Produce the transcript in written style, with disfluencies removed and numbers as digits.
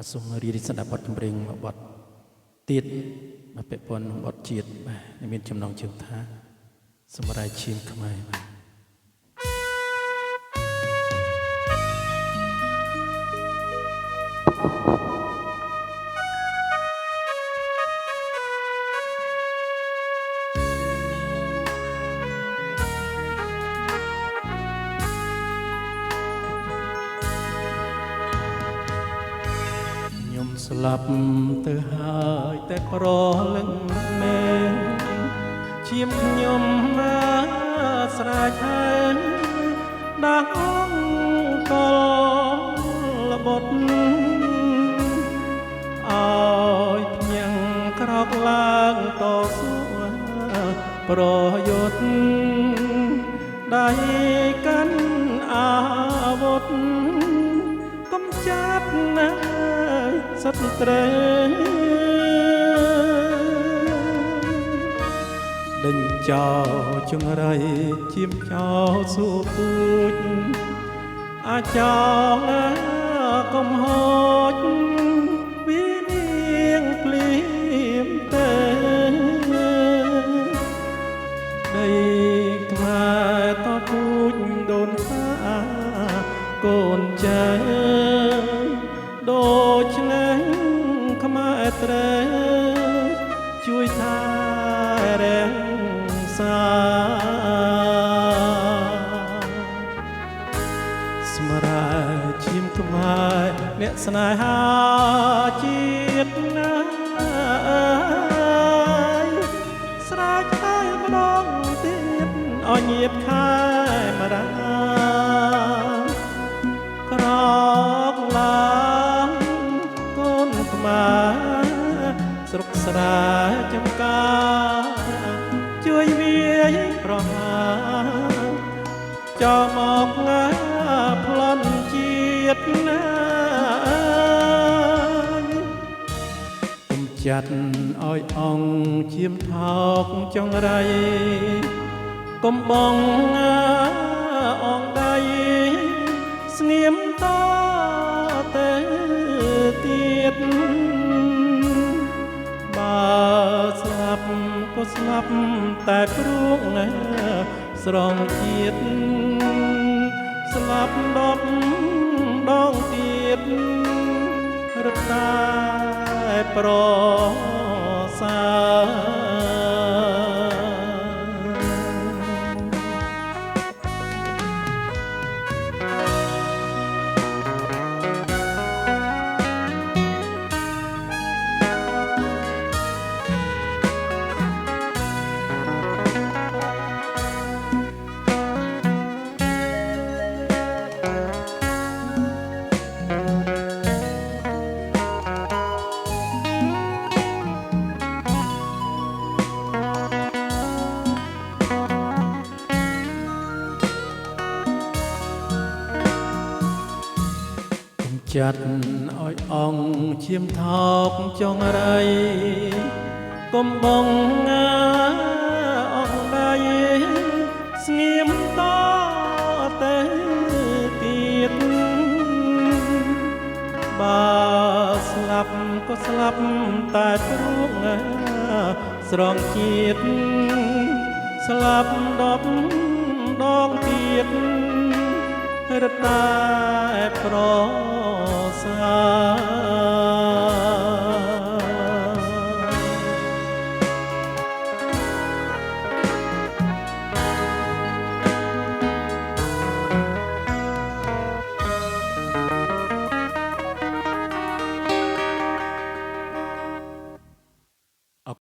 សូមរៀបស្ដាប់បទចម្រៀងមួយបទទៀតមកពាក់ព័ន្ធនឹងបទជាតិបាទមានចំណងជើងថាសម្រាប់ឈាមខ្មែរបាទស្លាប់ទៅហើយតែប្រលឹងមែនឈាមខ្ញុំមកស្រែកហែនដាក់អង្គកលបុតឲ្យភ្ញាំងក្រោកឡើងតស៊ូប្រយុទ្ធដៃកាន់អាវុធកំចាត់ណាសត្រូវដេញចោលចង្រៃជៀមចោលសួរពូជអាចោលកំហុចវានាងភ្លៀមទៅដីខ្មែរតពូជដូនតាកូនចៅដូចនឹងខ្មែរត្រូវជួយថែរក្សាសម្រាប់ឈាមខ្មែរអ្នកស្នេហាជាតិណាស្រែកតែម្ដងទៀតឲ្យញៀបខែមរាក្រោកឡើងស្រុកស្រែចំការជួយវាយប្រហាចោលមកងាប្លន់ជាតិណាគុំចាត់ឲ្យអង្គឈាមថោកចង្រៃគុំបងអង្គដៃស្ងៀមតទៅទៀតស្លាប់ក៏ស្លាប់តែព្រោះណាស្រងជាតិស្លាប់10ដងទៀតរត់តែប្រសាចាត់ឲ្យអង្គឈាមថោកចង្រៃកុំបងអង្គដៃស្ងៀមតទៅទៀតបើស្លាប់ក៏ស្លាប់តែព្រោះស្រងជាតិស្លាប់10ដងទៀតរត់តែប្រ